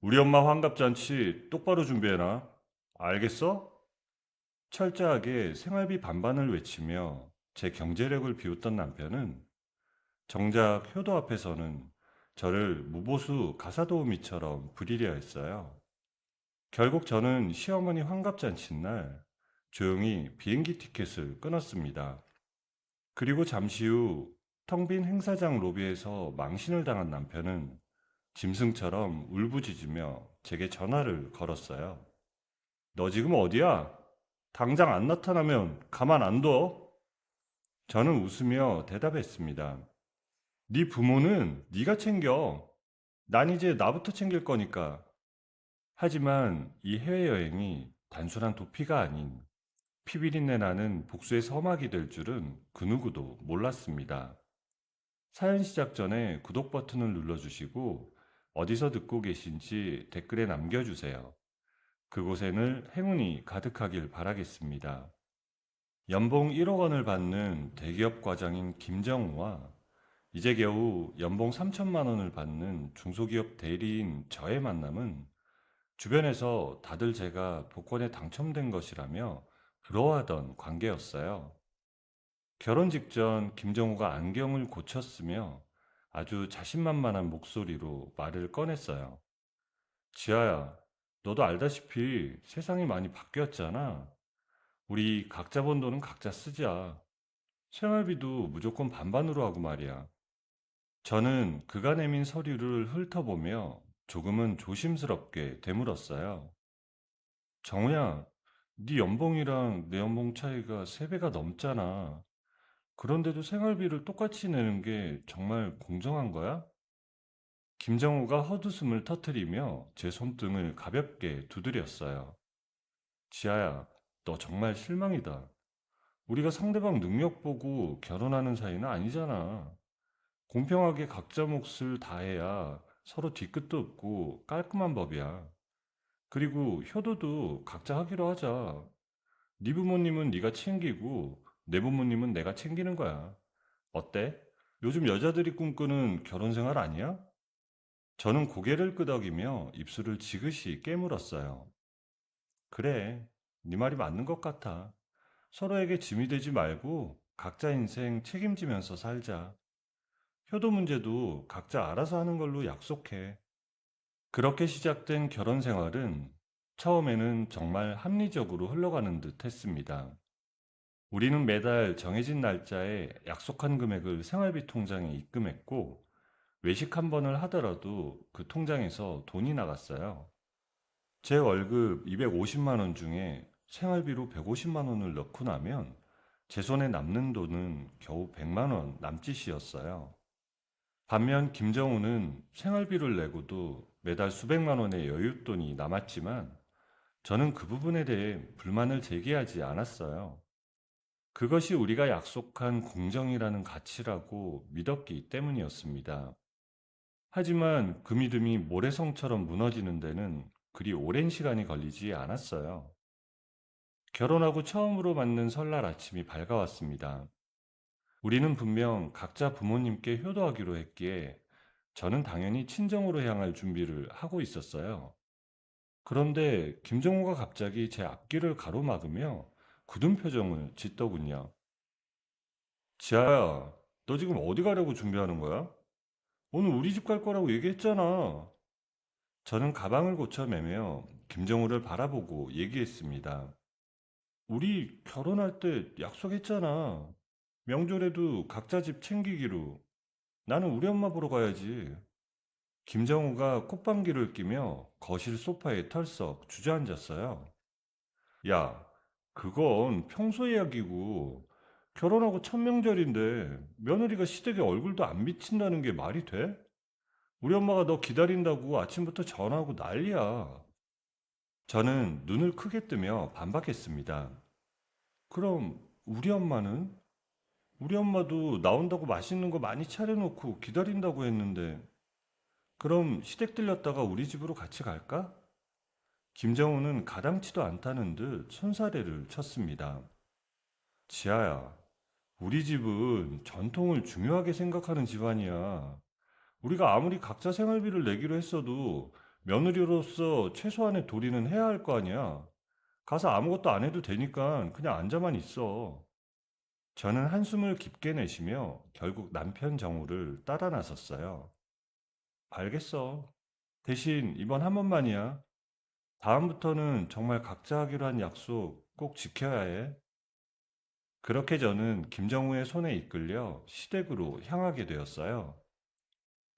우리 엄마 환갑잔치 똑바로 준비해놔. 알겠어? 철저하게 생활비 반반을 외치며 제 경제력을 비웃던 남편은 정작 효도 앞에서는 저를 무보수 가사도우미처럼 부리려 했어요. 결국 저는 시어머니 환갑잔치 날 조용히 비행기 티켓을 끊었습니다. 그리고 잠시 후 텅 빈 행사장 로비에서 망신을 당한 남편은 짐승처럼 울부짖으며 제게 전화를 걸었어요. 너 지금 어디야? 당장 안 나타나면 가만 안 둬. 저는 웃으며 대답했습니다. 네 부모는 네가 챙겨. 난 이제 나부터 챙길 거니까. 하지만 이 해외여행이 단순한 도피가 아닌 피비린내 나는 복수의 서막이 될 줄은 그 누구도 몰랐습니다. 사연 시작 전에 구독 버튼을 눌러주시고 어디서 듣고 계신지 댓글에 남겨주세요. 그곳에는 행운이 가득하길 바라겠습니다. 연봉 1억 원을 받는 대기업 과장인 김정우와 이제 겨우 연봉 3천만 원을 받는 중소기업 대리인 저의 만남은 주변에서 다들 제가 복권에 당첨된 것이라며 부러워하던 관계였어요. 결혼 직전 김정우가 안경을 고쳤으며 아주 자신만만한 목소리로 말을 꺼냈어요. 지아야, 너도 알다시피 세상이 많이 바뀌었잖아. 우리 각자 번 돈은 각자 쓰자. 생활비도 무조건 반반으로 하고 말이야. 저는 그가 내민 서류를 훑어보며 조금은 조심스럽게 되물었어요. 정우야, 네 연봉이랑 내 연봉 차이가 3배가 넘잖아. 그런데도 생활비를 똑같이 내는 게 정말 공정한 거야? 김정우가 헛웃음을 터뜨리며 제 손등을 가볍게 두드렸어요. 지아야, 너 정말 실망이다. 우리가 상대방 능력 보고 결혼하는 사이는 아니잖아. 공평하게 각자 몫을 다해야 서로 뒤끝도 없고 깔끔한 법이야. 그리고 효도도 각자 하기로 하자. 네 부모님은 네가 챙기고 내 부모님은 내가 챙기는 거야. 어때? 요즘 여자들이 꿈꾸는 결혼 생활 아니야? 저는 고개를 끄덕이며 입술을 지그시 깨물었어요. 그래, 네 말이 맞는 것 같아. 서로에게 짐이 되지 말고 각자 인생 책임지면서 살자. 효도 문제도 각자 알아서 하는 걸로 약속해. 그렇게 시작된 결혼 생활은 처음에는 정말 합리적으로 흘러가는 듯 했습니다. 우리는 매달 정해진 날짜에 약속한 금액을 생활비 통장에 입금했고, 외식 한 번을 하더라도 그 통장에서 돈이 나갔어요. 제 월급 250만 원 중에 생활비로 150만 원을 넣고 나면 제 손에 남는 돈은 겨우 100만 원 남짓이었어요. 반면 김정우는 생활비를 내고도 매달 수백만 원의 여윳돈이 남았지만 저는 그 부분에 대해 불만을 제기하지 않았어요. 그것이 우리가 약속한 공정이라는 가치라고 믿었기 때문이었습니다. 하지만 그 믿음이 모래성처럼 무너지는 데는 그리 오랜 시간이 걸리지 않았어요. 결혼하고 처음으로 맞는 설날 아침이 밝아왔습니다. 우리는 분명 각자 부모님께 효도하기로 했기에 저는 당연히 친정으로 향할 준비를 하고 있었어요. 그런데 김정우가 갑자기 제 앞길을 가로막으며 굳은 표정을 짓더군요. 지아야, 너 지금 어디 가려고 준비하는 거야? 오늘 우리 집 갈 거라고 얘기했잖아. 저는 가방을 고쳐매며 김정우를 바라보고 얘기했습니다. 우리 결혼할 때 약속했잖아. 명절에도 각자 집 챙기기로. 나는 우리 엄마 보러 가야지. 김정우가 콧방귀를 끼며 거실 소파에 털썩 주저앉았어요. 야, 그건 평소 이야기고 결혼하고 첫 명절인데 며느리가 시댁에 얼굴도 안 비친다는 게 말이 돼? 우리 엄마가 너 기다린다고 아침부터 전화하고 난리야. 저는 눈을 크게 뜨며 반박했습니다. 그럼 우리 엄마는? 우리 엄마도 나온다고 맛있는 거 많이 차려놓고 기다린다고 했는데 그럼 시댁 들렸다가 우리 집으로 같이 갈까? 김정우는 가당치도 않다는 듯 손사래를 쳤습니다. 지아야, 우리 집은 전통을 중요하게 생각하는 집안이야. 우리가 아무리 각자 생활비를 내기로 했어도 며느리로서 최소한의 도리는 해야 할 거 아니야. 가서 아무것도 안 해도 되니까 그냥 앉아만 있어. 저는 한숨을 깊게 내쉬며 결국 남편 정우를 따라 나섰어요. 알겠어. 대신 이번 한 번만이야. 다음부터는 정말 각자 하기로 한 약속 꼭 지켜야 해. 그렇게 저는 김정우의 손에 이끌려 시댁으로 향하게 되었어요.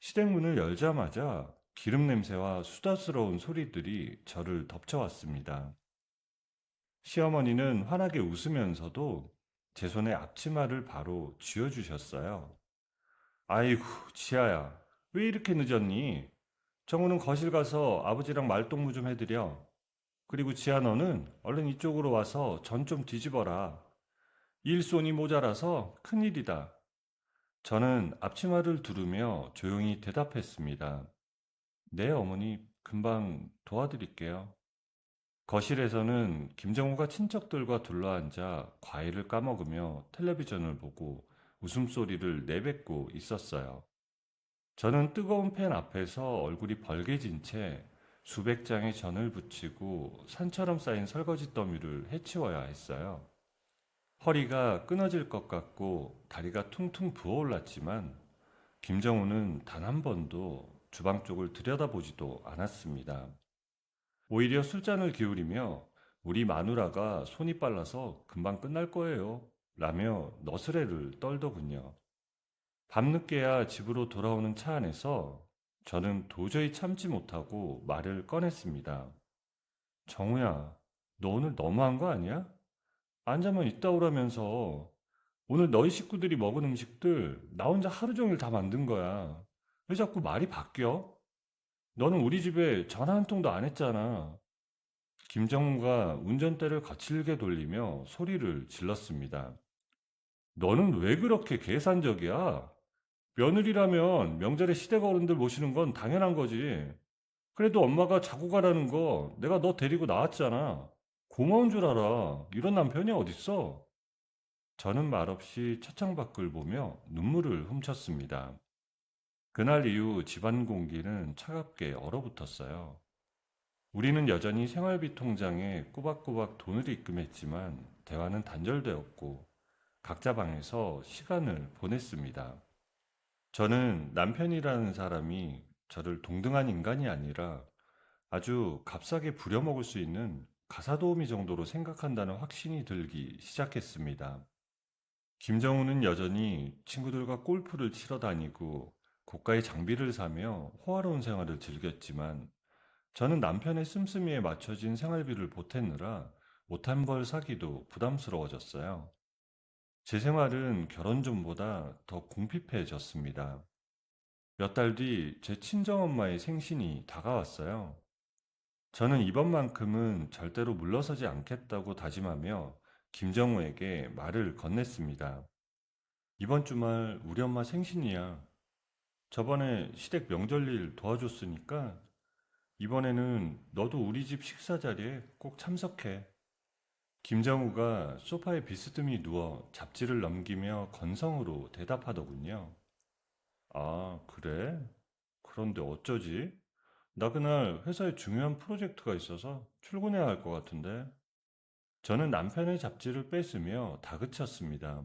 시댁 문을 열자마자 기름 냄새와 수다스러운 소리들이 저를 덮쳐왔습니다. 시어머니는 환하게 웃으면서도 제 손에 앞치마를 바로 쥐어주셨어요. 아이고, 지아야, 왜 이렇게 늦었니? 정우는 거실 가서 아버지랑 말동무 좀 해드려. 그리고 지아 너는 얼른 이쪽으로 와서 전 좀 뒤집어라. 일손이 모자라서 큰일이다. 저는 앞치마를 두르며 조용히 대답했습니다. 네, 어머니, 금방 도와드릴게요. 거실에서는 김정우가 친척들과 둘러앉아 과일을 까먹으며 텔레비전을 보고 웃음소리를 내뱉고 있었어요. 저는 뜨거운 팬 앞에서 얼굴이 벌개진 채 수백 장의 전을 붙이고 산처럼 쌓인 설거지 더미를 해치워야 했어요. 허리가 끊어질 것 같고 다리가 퉁퉁 부어올랐지만 김정우는 단 한 번도 주방 쪽을 들여다보지도 않았습니다. 오히려 술잔을 기울이며 우리 마누라가 손이 빨라서 금방 끝날 거예요. 라며 너스레를 떨더군요. 밤늦게야 집으로 돌아오는 차 안에서 저는 도저히 참지 못하고 말을 꺼냈습니다. 정우야, 너 오늘 너무한 거 아니야? 앉아만 있다 오라면서 오늘 너희 식구들이 먹은 음식들 나 혼자 하루 종일 다 만든 거야. 왜 자꾸 말이 바뀌어? 너는 우리 집에 전화 한 통도 안 했잖아. 김정우가 운전대를 거칠게 돌리며 소리를 질렀습니다. 너는 왜 그렇게 계산적이야? 며느리라면 명절에 시댁 어른들 모시는 건 당연한 거지. 그래도 엄마가 자고 가라는 거 내가 너 데리고 나왔잖아. 고마운 줄 알아. 이런 남편이 어딨어? 저는 말없이 차창 밖을 보며 눈물을 훔쳤습니다. 그날 이후 집안 공기는 차갑게 얼어붙었어요. 우리는 여전히 생활비 통장에 꼬박꼬박 돈을 입금했지만 대화는 단절되었고 각자 방에서 시간을 보냈습니다. 저는 남편이라는 사람이 저를 동등한 인간이 아니라 아주 값싸게 부려먹을 수 있는 가사도우미 정도로 생각한다는 확신이 들기 시작했습니다. 김정우는 여전히 친구들과 골프를 치러 다니고 고가의 장비를 사며 호화로운 생활을 즐겼지만 저는 남편의 씀씀이에 맞춰진 생활비를 보태느라 옷 한 벌 사기도 부담스러워졌어요. 제 생활은 결혼 전보다 더 궁핍해졌습니다. 몇 달 뒤 제 친정엄마의 생신이 다가왔어요. 저는 이번만큼은 절대로 물러서지 않겠다고 다짐하며 김정우에게 말을 건넸습니다. 이번 주말 우리 엄마 생신이야. 저번에 시댁 명절일 도와줬으니까 이번에는 너도 우리 집 식사 자리에 꼭 참석해. 김정우가 소파에 비스듬히 누워 잡지를 넘기며 건성으로 대답하더군요. 아, 그래? 그런데 어쩌지? 나 그날 회사에 중요한 프로젝트가 있어서 출근해야 할 것 같은데. 저는 남편의 잡지를 뺏으며 다그쳤습니다.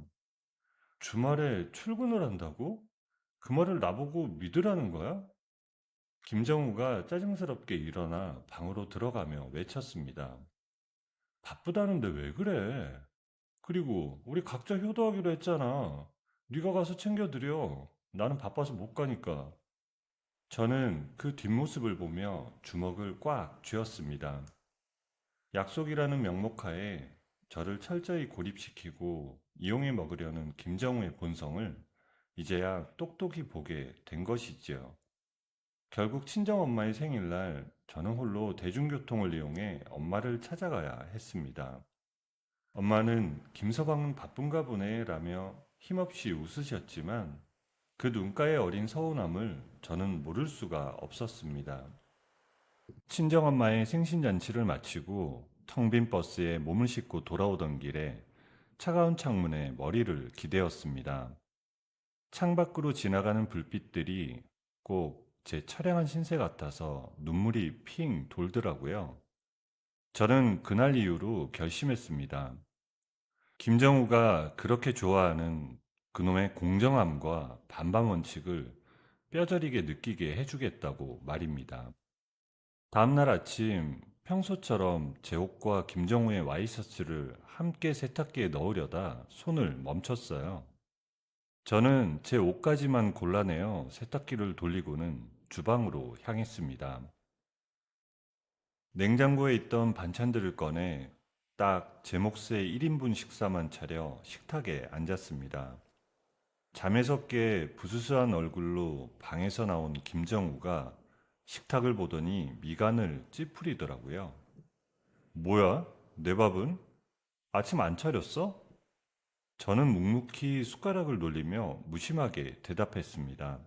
주말에 출근을 한다고? 그 말을 나보고 믿으라는 거야? 김정우가 짜증스럽게 일어나 방으로 들어가며 외쳤습니다. 바쁘다는데 왜 그래? 그리고 우리 각자 효도하기로 했잖아. 네가 가서 챙겨드려. 나는 바빠서 못 가니까. 저는 그 뒷모습을 보며 주먹을 꽉 쥐었습니다. 약속이라는 명목하에 저를 철저히 고립시키고 이용해 먹으려는 김정우의 본성을 이제야 똑똑히 보게 된 것이지요. 결국 친정엄마의 생일날 저는 홀로 대중교통을 이용해 엄마를 찾아가야 했습니다. 엄마는 김서방은 바쁜가 보네 라며 힘없이 웃으셨지만 그 눈가에 어린 서운함을 저는 모를 수가 없었습니다. 친정엄마의 생신잔치를 마치고 텅 빈 버스에 몸을 싣고 돌아오던 길에 차가운 창문에 머리를 기대었습니다. 창밖으로 지나가는 불빛들이 꼭 제 처량한 신세 같아서 눈물이 핑 돌더라고요. 저는 그날 이후로 결심했습니다. 김정우가 그렇게 좋아하는 그놈의 공정함과 반반 원칙을 뼈저리게 느끼게 해주겠다고 말입니다. 다음날 아침 평소처럼 제 옷과 김정우의 와이셔츠를 함께 세탁기에 넣으려다 손을 멈췄어요. 저는 제 옷까지만 골라내어 세탁기를 돌리고는 주방으로 향했습니다. 냉장고에 있던 반찬들을 꺼내 딱 제 몫의 1인분 식사만 차려 식탁에 앉았습니다. 잠에서 깨 부스스한 얼굴로 방에서 나온 김정우가 식탁을 보더니 미간을 찌푸리더라고요. 뭐야? 내 밥은? 아침 안 차렸어? 저는 묵묵히 숟가락을 놀리며 무심하게 대답했습니다.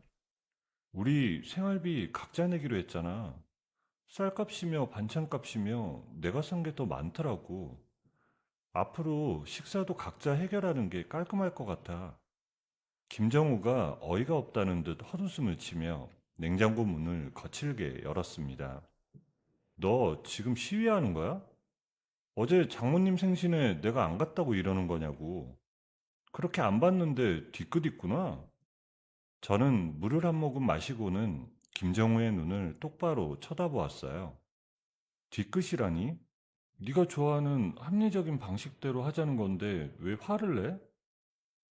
우리 생활비 각자 내기로 했잖아. 쌀값이며 반찬값이며 내가 산 게 더 많더라고. 앞으로 식사도 각자 해결하는 게 깔끔할 것 같아. 김정우가 어이가 없다는 듯 헛웃음을 치며 냉장고 문을 거칠게 열었습니다. 너 지금 시위하는 거야? 어제 장모님 생신에 내가 안 갔다고 이러는 거냐고. 그렇게 안 봤는데 뒤끝 있구나. 저는 물을 한 모금 마시고는 김정우의 눈을 똑바로 쳐다보았어요. 뒤끝이라니? 네가 좋아하는 합리적인 방식대로 하자는 건데 왜 화를 내?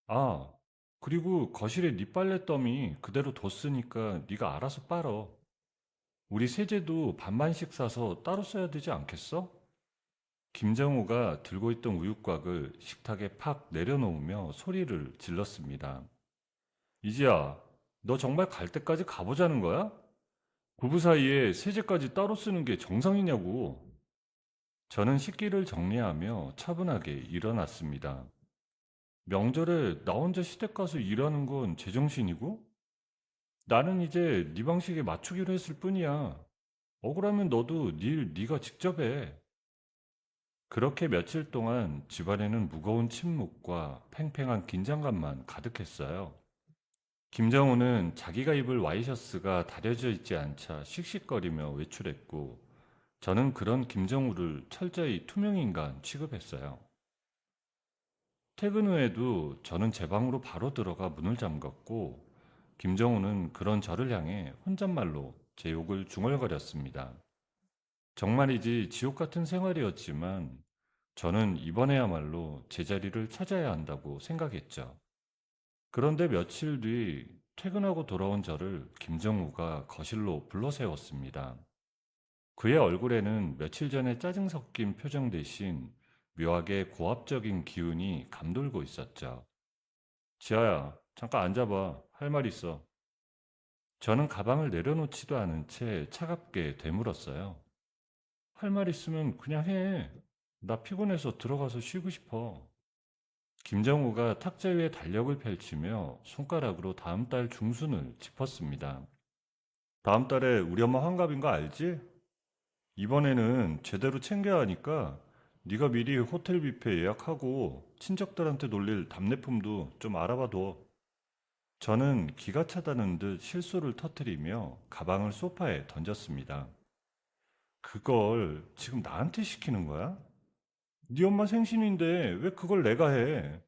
아, 그리고 거실에 네 빨래 더미 그대로 뒀으니까 네가 알아서 빨어. 우리 세제도 반반씩 사서 따로 써야 되지 않겠어? 김정우가 들고 있던 우유곽을 식탁에 팍 내려놓으며 소리를 질렀습니다. 이지야, 너 정말 갈 때까지 가보자는 거야? 부부 사이에 세제까지 따로 쓰는 게 정상이냐고. 저는 식기를 정리하며 차분하게 일어났습니다. 명절에 나 혼자 시댁 가서 일하는 건 제정신이고? 나는 이제 네 방식에 맞추기로 했을 뿐이야. 억울하면 너도 네 일 네가 직접 해. 그렇게 며칠 동안 집안에는 무거운 침묵과 팽팽한 긴장감만 가득했어요. 김정우는 자기가 입을 와이셔츠가 다려져 있지 않자 씩씩거리며 외출했고, 저는 그런 김정우를 철저히 투명인간 취급했어요. 퇴근 후에도 저는 제 방으로 바로 들어가 문을 잠갔고, 김정우는 그런 저를 향해 혼잣말로 제 욕을 중얼거렸습니다. 정말이지 지옥 같은 생활이었지만 저는 이번에야말로 제자리를 찾아야 한다고 생각했죠. 그런데 며칠 뒤 퇴근하고 돌아온 저를 김정우가 거실로 불러 세웠습니다. 그의 얼굴에는 며칠 전에 짜증 섞인 표정 대신 묘하게 고압적인 기운이 감돌고 있었죠. 지아야, 잠깐 앉아봐. 할 말 있어. 저는 가방을 내려놓지도 않은 채 차갑게 되물었어요. 할 말 있으면 그냥 해. 나 피곤해서 들어가서 쉬고 싶어. 김정우가 탁자 위에 달력을 펼치며 손가락으로 다음 달 중순을 짚었습니다. 다음 달에 우리 엄마 환갑인 거 알지? 이번에는 제대로 챙겨야 하니까 네가 미리 호텔 뷔페 예약하고 친척들한테 놀릴 답례품도 좀 알아봐 둬. 저는 기가 차다는 듯 실소를 터뜨리며 가방을 소파에 던졌습니다. 그걸 지금 나한테 시키는 거야? 네 엄마 생신인데 왜 그걸 내가 해?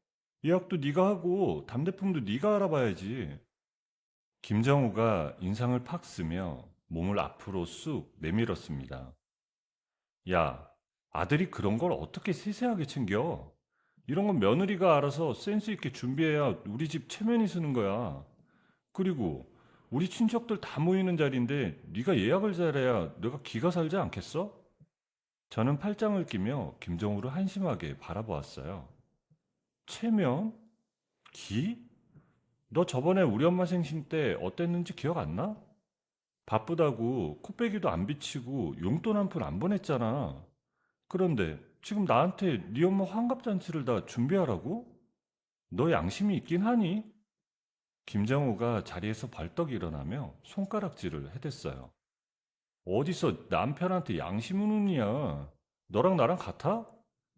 예약도 네가 하고 답례품도 네가 알아봐야지. 김정우가 인상을 팍 쓰며 몸을 앞으로 쑥 내밀었습니다. 야, 아들이 그런 걸 어떻게 세세하게 챙겨? 이런 건 며느리가 알아서 센스 있게 준비해야 우리 집 체면이 쓰는 거야. 그리고 우리 친척들 다 모이는 자리인데 네가 예약을 잘해야 내가 기가 살지 않겠어? 저는 팔짱을 끼며 김정우를 한심하게 바라보았어요. 체면? 기? 너 저번에 우리 엄마 생신 때 어땠는지 기억 안 나? 바쁘다고 코빼기도 안 비치고 용돈 한 푼 안 보냈잖아. 그런데 지금 나한테 네 엄마 환갑잔치를 다 준비하라고? 너 양심이 있긴 하니? 김정우가 자리에서 벌떡 일어나며 손가락질을 해댔어요. 어디서 남편한테 양심 운운이야? 너랑 나랑 같아?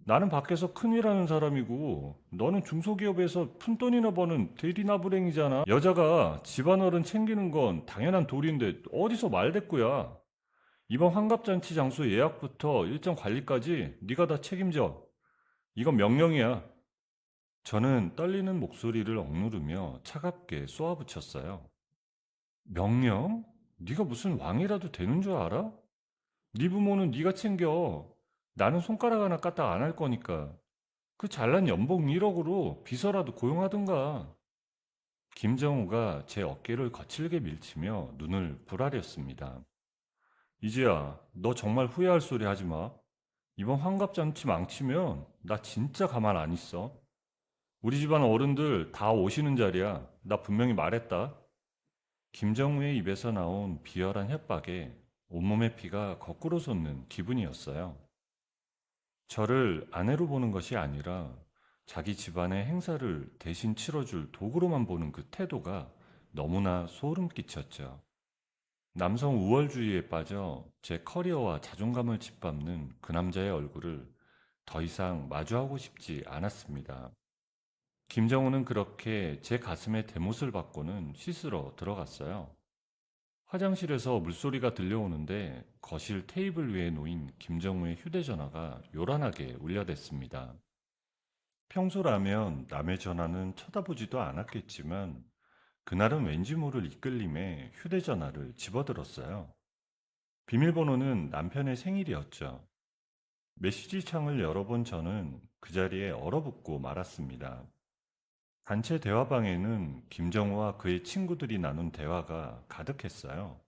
나는 밖에서 큰일하는 사람이고 너는 중소기업에서 푼돈이나 버는 대리나부랭이잖아. 여자가 집안어른 챙기는 건 당연한 도리인데 어디서 말대꾸야. 이번 환갑잔치 장소 예약부터 일정 관리까지 네가 다 책임져. 이건 명령이야. 저는 떨리는 목소리를 억누르며 차갑게 쏘아붙였어요. 명령? 네가 무슨 왕이라도 되는 줄 알아? 네 부모는 네가 챙겨. 나는 손가락 하나 까딱 안 할 거니까. 그 잘난 연봉 1억으로 비서라도 고용하든가. 김정우가 제 어깨를 거칠게 밀치며 눈을 부라렸습니다. 이지야, 너 정말 후회할 소리 하지 마. 이번 환갑잔치 망치면 나 진짜 가만 안 있어. 우리 집안 어른들 다 오시는 자리야. 나 분명히 말했다. 김정우의 입에서 나온 비열한 협박에 온몸의 피가 거꾸로 솟는 기분이었어요. 저를 아내로 보는 것이 아니라 자기 집안의 행사를 대신 치러줄 도구로만 보는 그 태도가 너무나 소름 끼쳤죠. 남성 우월주의에 빠져 제 커리어와 자존감을 짓밟는 그 남자의 얼굴을 더 이상 마주하고 싶지 않았습니다. 김정우는 그렇게 제 가슴에 대못을 받고는 씻으러 들어갔어요. 화장실에서 물소리가 들려오는데 거실 테이블 위에 놓인 김정우의 휴대전화가 요란하게 울려댔습니다. 평소라면 남의 전화는 쳐다보지도 않았겠지만 그날은 왠지 모를 이끌림에 휴대전화를 집어들었어요. 비밀번호는 남편의 생일이었죠. 메시지 창을 열어본 저는 그 자리에 얼어붙고 말았습니다. 단체 대화방에는 김정우와 그의 친구들이 나눈 대화가 가득했어요.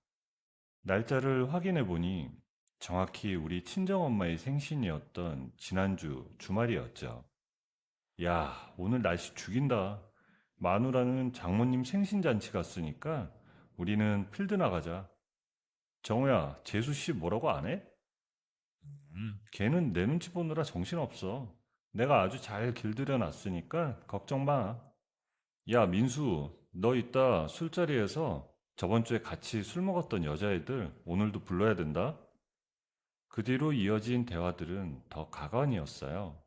날짜를 확인해 보니 정확히 우리 친정엄마의 생신이었던 지난주 주말이었죠. 야, 오늘 날씨 죽인다. 마누라는 장모님 생신잔치 갔으니까 우리는 필드 나가자. 정우야, 재수씨 뭐라고 안 해? 걔는 내 눈치 보느라 정신없어. 내가 아주 잘 길들여 놨으니까 걱정 마. 야, 민수, 너 이따 술자리에서 저번 주에 같이 술 먹었던 여자애들 오늘도 불러야 된다. 그 뒤로 이어진 대화들은 더 가관이었어요.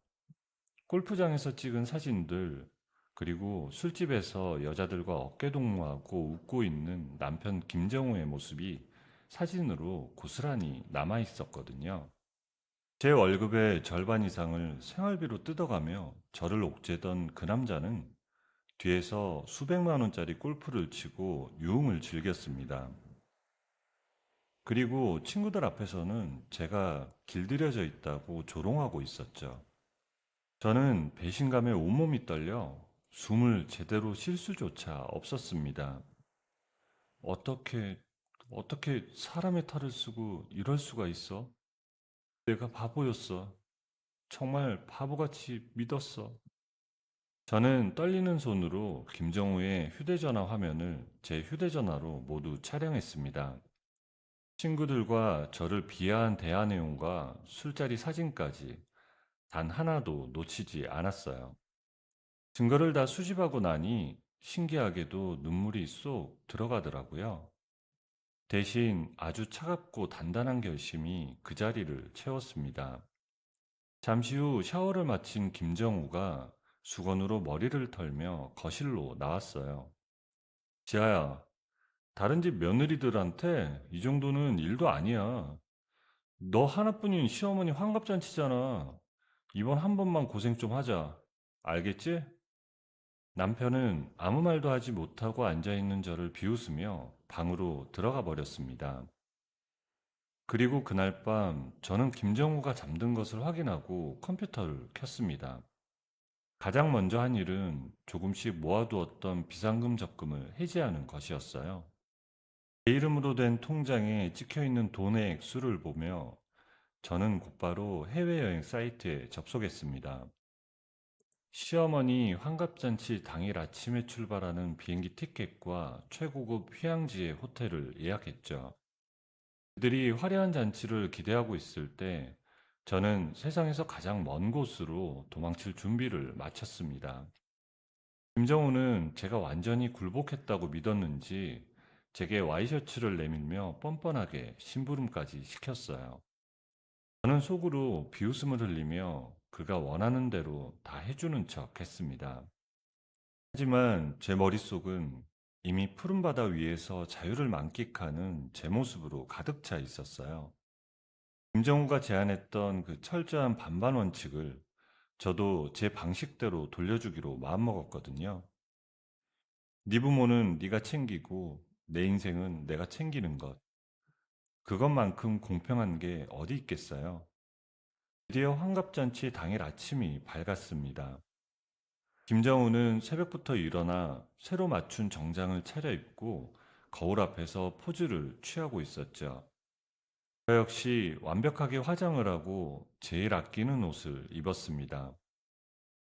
골프장에서 찍은 사진들, 그리고 술집에서 여자들과 어깨동무하고 웃고 있는 남편 김정우의 모습이 사진으로 고스란히 남아 있었거든요. 제 월급의 절반 이상을 생활비로 뜯어가며 저를 옥죄던 그 남자는 뒤에서 수백만 원짜리 골프를 치고 유흥을 즐겼습니다. 그리고 친구들 앞에서는 제가 길들여져 있다고 조롱하고 있었죠. 저는 배신감에 온몸이 떨려 숨을 제대로 쉴 수조차 없었습니다. 어떻게, 어떻게 사람의 탈을 쓰고 이럴 수가 있어? 내가 바보였어. 정말 바보같이 믿었어. 저는 떨리는 손으로 김정우의 휴대전화 화면을 제 휴대전화로 모두 촬영했습니다. 친구들과 저를 비하한 대화 내용과 술자리 사진까지 단 하나도 놓치지 않았어요. 증거를 다 수집하고 나니 신기하게도 눈물이 쏙 들어가더라고요. 대신 아주 차갑고 단단한 결심이 그 자리를 채웠습니다. 잠시 후 샤워를 마친 김정우가 수건으로 머리를 털며 거실로 나왔어요. 지아야, 다른 집 며느리들한테 이 정도는 일도 아니야. 너 하나뿐인 시어머니 환갑잔치잖아. 이번 한 번만 고생 좀 하자. 알겠지? 남편은 아무 말도 하지 못하고 앉아있는 저를 비웃으며 방으로 들어가 버렸습니다. 그리고 그날 밤 저는 김정우가 잠든 것을 확인하고 컴퓨터를 켰습니다. 가장 먼저 한 일은 조금씩 모아두었던 비상금 적금을 해지하는 것이었어요. 제 이름으로 된 통장에 찍혀있는 돈의 액수를 보며 저는 곧바로 해외여행 사이트에 접속했습니다. 시어머니 환갑잔치 당일 아침에 출발하는 비행기 티켓과 최고급 휴양지의 호텔을 예약했죠. 그들이 화려한 잔치를 기대하고 있을 때 저는 세상에서 가장 먼 곳으로 도망칠 준비를 마쳤습니다. 김정우는 제가 완전히 굴복했다고 믿었는지 제게 와이셔츠를 내밀며 뻔뻔하게 심부름까지 시켰어요. 저는 속으로 비웃음을 흘리며 그가 원하는 대로 다 해주는 척 했습니다. 하지만 제 머릿속은 이미 푸른 바다 위에서 자유를 만끽하는 제 모습으로 가득 차 있었어요. 김정우가 제안했던 그 철저한 반반 원칙을 저도 제 방식대로 돌려주기로 마음먹었거든요. 네 부모는 네가 챙기고 내 인생은 내가 챙기는 것. 그것만큼 공평한 게 어디 있겠어요. 드디어 환갑잔치 당일 아침이 밝았습니다. 김정우는 새벽부터 일어나 새로 맞춘 정장을 차려입고 거울 앞에서 포즈를 취하고 있었죠. 저 역시 완벽하게 화장을 하고 제일 아끼는 옷을 입었습니다.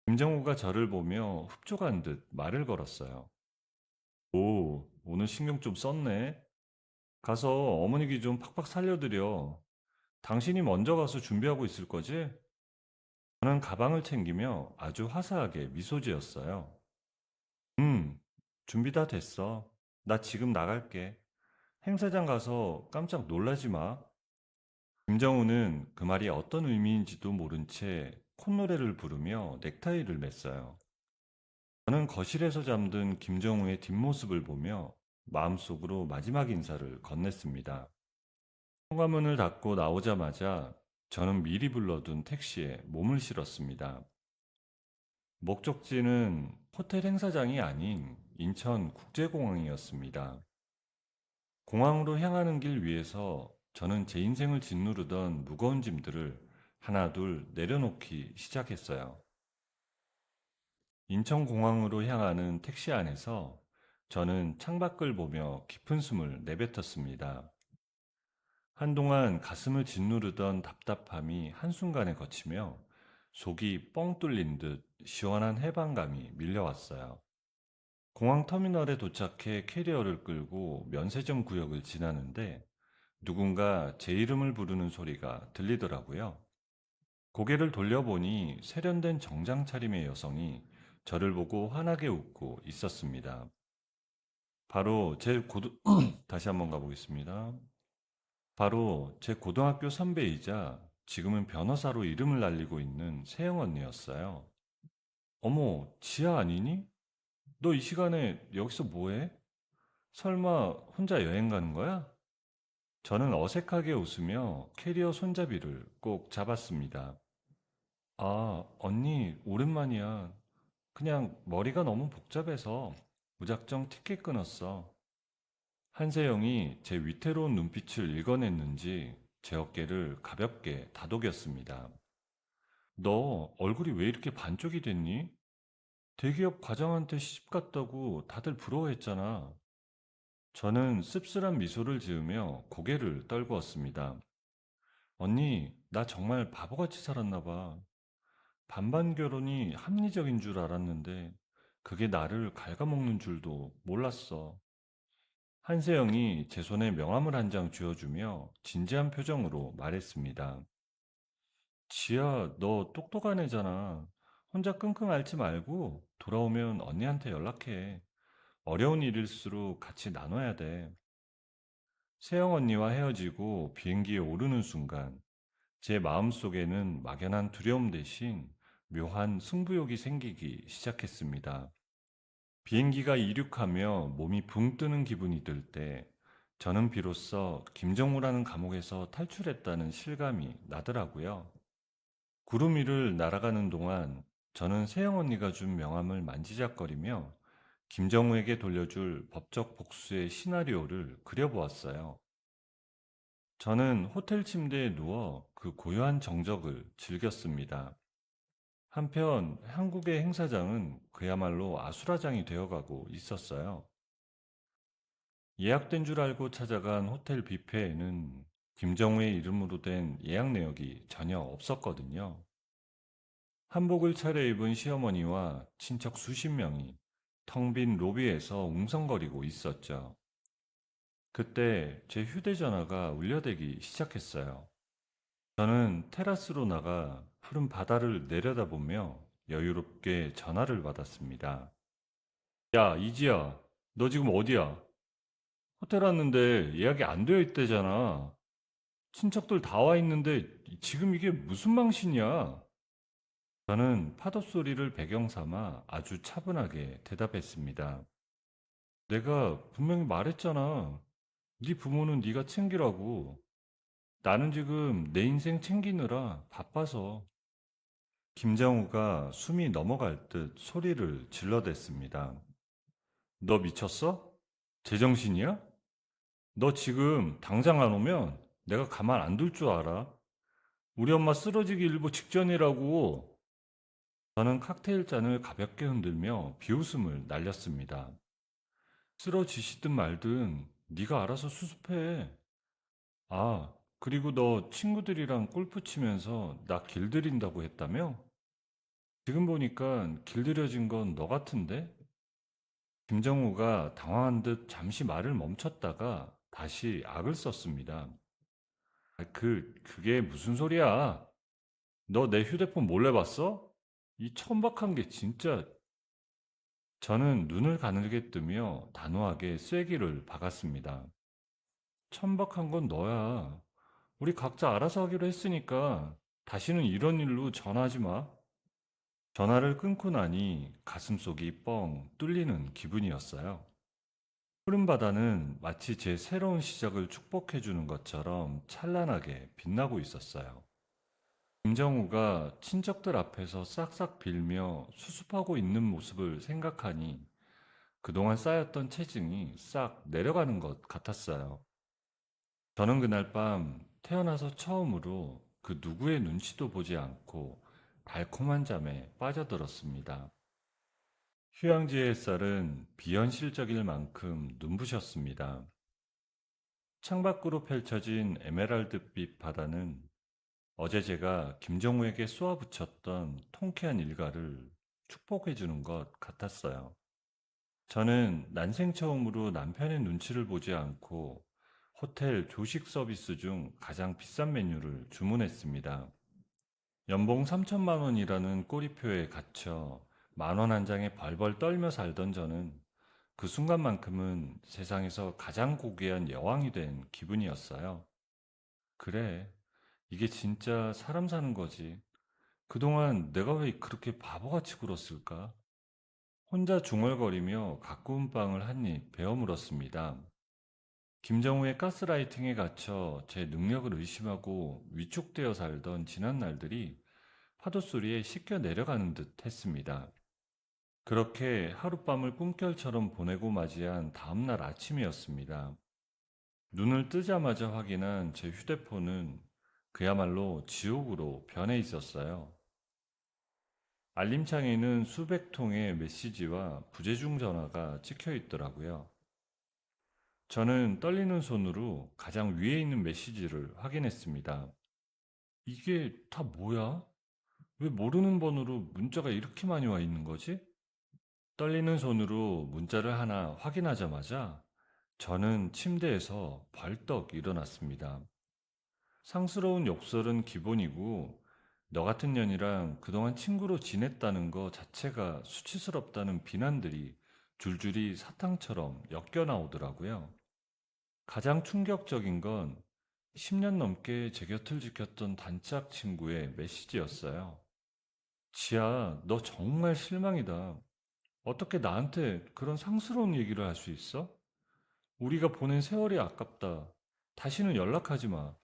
김정우가 저를 보며 흡족한 듯 말을 걸었어요. 오, 오늘 신경 좀 썼네. 가서 어머니 귀 좀 팍팍 살려드려. 당신이 먼저 가서 준비하고 있을 거지? 저는 가방을 챙기며 아주 화사하게 미소 지었어요. 음, 준비 다 됐어. 나 지금 나갈게. 행사장 가서 깜짝 놀라지 마. 김정우는 그 말이 어떤 의미인지도 모른 채 콧노래를 부르며 넥타이를 맸어요. 저는 거실에서 잠든 김정우의 뒷모습을 보며 마음속으로 마지막 인사를 건넸습니다. 현관문을 닫고 나오자마자 저는 미리 불러둔 택시에 몸을 실었습니다. 목적지는 호텔 행사장이 아닌 인천국제공항이었습니다. 공항으로 향하는 길 위에서 저는 제 인생을 짓누르던 무거운 짐들을 하나둘 내려놓기 시작했어요. 인천공항으로 향하는 택시 안에서 저는 창밖을 보며 깊은 숨을 내뱉었습니다. 한동안 가슴을 짓누르던 답답함이 한순간에 거치며 속이 뻥 뚫린 듯 시원한 해방감이 밀려왔어요. 공항 터미널에 도착해 캐리어를 끌고 면세점 구역을 지나는데 누군가 제 이름을 부르는 소리가 들리더라고요. 고개를 돌려보니 세련된 정장 차림의 여성이 저를 보고 환하게 웃고 있었습니다. 바로 제 고등 다시 한번 가보겠습니다. 바로 제 고등학교 선배이자 지금은 변호사로 이름을 날리고 있는 세영 언니였어요. 어머, 지아 아니니? 너 이 시간에 여기서 뭐해? 설마 혼자 여행 가는 거야? 저는 어색하게 웃으며 캐리어 손잡이를 꼭 잡았습니다. 아, 언니, 오랜만이야. 그냥 머리가 너무 복잡해서 무작정 티켓 끊었어. 한세영이 제 위태로운 눈빛을 읽어냈는지 제 어깨를 가볍게 다독였습니다. 너 얼굴이 왜 이렇게 반쪽이 됐니? 대기업 과장한테 시집 갔다고 다들 부러워했잖아. 저는 씁쓸한 미소를 지으며 고개를 떨구었습니다. 언니, 나 정말 바보같이 살았나 봐. 반반 결혼이 합리적인 줄 알았는데 그게 나를 갉아먹는 줄도 몰랐어. 한세영이 제 손에 명함을 한 장 쥐어주며 진지한 표정으로 말했습니다. 지야, 너 똑똑한 애잖아. 혼자 끙끙 앓지 말고 돌아오면 언니한테 연락해. 어려운 일일수록 같이 나눠야 돼. 세영 언니와 헤어지고 비행기에 오르는 순간 제 마음속에는 막연한 두려움 대신 묘한 승부욕이 생기기 시작했습니다. 비행기가 이륙하며 몸이 붕 뜨는 기분이 들 때 저는 비로소 김정우라는 감옥에서 탈출했다는 실감이 나더라고요. 구름 위를 날아가는 동안 저는 세영 언니가 준 명함을 만지작거리며 김정우에게 돌려줄 법적 복수의 시나리오를 그려보았어요. 저는 호텔 침대에 누워 그 고요한 정적을 즐겼습니다. 한편 한국의 행사장은 그야말로 아수라장이 되어가고 있었어요. 예약된 줄 알고 찾아간 호텔 뷔페에는 김정우의 이름으로 된 예약 내역이 전혀 없었거든요. 한복을 차려입은 시어머니와 친척 수십 명이 텅 빈 로비에서 웅성거리고 있었죠. 그때 제 휴대전화가 울려대기 시작했어요. 저는 테라스로 나가 푸른 바다를 내려다보며 여유롭게 전화를 받았습니다. 야, 이지야, 너 지금 어디야? 호텔 왔는데 예약이 안 되어 있대잖아. 친척들 다 와 있는데 지금 이게 무슨 망신이야? 저는 파도 소리를 배경 삼아 아주 차분하게 대답했습니다. 내가 분명히 말했잖아. 네 부모는 네가 챙기라고. 나는 지금 내 인생 챙기느라 바빠서. 김정우가 숨이 넘어갈 듯 소리를 질러댔습니다. 너 미쳤어? 제정신이야? 너 지금 당장 안 오면 내가 가만 안 둘 줄 알아? 우리 엄마 쓰러지기 일보 직전이라고. 저는 칵테일 잔을 가볍게 흔들며 비웃음을 날렸습니다. 쓰러지시든 말든 네가 알아서 수습해. 아, 그리고 너 친구들이랑 골프 치면서 나 길들인다고 했다며? 지금 보니까 길들여진 건 너 같은데? 김정우가 당황한 듯 잠시 말을 멈췄다가 다시 악을 썼습니다. 그게 무슨 소리야? 너 내 휴대폰 몰래 봤어? 이 천박한 게 진짜. 저는 눈을 가늘게 뜨며 단호하게 쐐기를 박았습니다. 천박한 건 너야. 우리 각자 알아서 하기로 했으니까 다시는 이런 일로 전화하지 마. 전화를 끊고 나니 가슴속이 뻥 뚫리는 기분이었어요. 푸른 바다는 마치 제 새로운 시작을 축복해주는 것처럼 찬란하게 빛나고 있었어요. 김정우가 친척들 앞에서 싹싹 빌며 수습하고 있는 모습을 생각하니 그동안 쌓였던 체증이 싹 내려가는 것 같았어요. 저는 그날 밤 태어나서 처음으로 그 누구의 눈치도 보지 않고 달콤한 잠에 빠져들었습니다. 휴양지의 햇살은 비현실적일 만큼 눈부셨습니다. 창밖으로 펼쳐진 에메랄드빛 바다는 어제 제가 김정우에게 쏘아붙였던 통쾌한 일가를 축복해주는 것 같았어요. 저는 난생 처음으로 남편의 눈치를 보지 않고 호텔 조식 서비스 중 가장 비싼 메뉴를 주문했습니다. 연봉 3천만 원이라는 꼬리표에 갇혀 만 원 한 장에 벌벌 떨며 살던 저는 그 순간만큼은 세상에서 가장 고귀한 여왕이 된 기분이었어요. 그래, 이게 진짜 사람 사는 거지. 그동안 내가 왜 그렇게 바보같이 굴었을까? 혼자 중얼거리며 가꾸운 빵을 한 입 베어 물었습니다. 김정우의 가스라이팅에 갇혀 제 능력을 의심하고 위축되어 살던 지난 날들이 파도 소리에 씻겨 내려가는 듯 했습니다. 그렇게 하룻밤을 꿈결처럼 보내고 맞이한 다음날 아침이었습니다. 눈을 뜨자마자 확인한 제 휴대폰은 그야말로 지옥으로 변해 있었어요. 알림창에는 수백 통의 메시지와 부재중 전화가 찍혀 있더라고요. 저는 떨리는 손으로 가장 위에 있는 메시지를 확인했습니다. 이게 다 뭐야? 왜 모르는 번호로 문자가 이렇게 많이 와 있는 거지? 떨리는 손으로 문자를 하나 확인하자마자 저는 침대에서 벌떡 일어났습니다. 상스러운 욕설은 기본이고 너 같은 년이랑 그동안 친구로 지냈다는 거 자체가 수치스럽다는 비난들이 줄줄이 사탕처럼 엮여 나오더라고요. 가장 충격적인 건 10년 넘게 제 곁을 지켰던 단짝 친구의 메시지였어요. 지아, 너 정말 실망이다. 어떻게 나한테 그런 상스러운 얘기를 할 수 있어? 우리가 보낸 세월이 아깝다. 다시는 연락하지 마.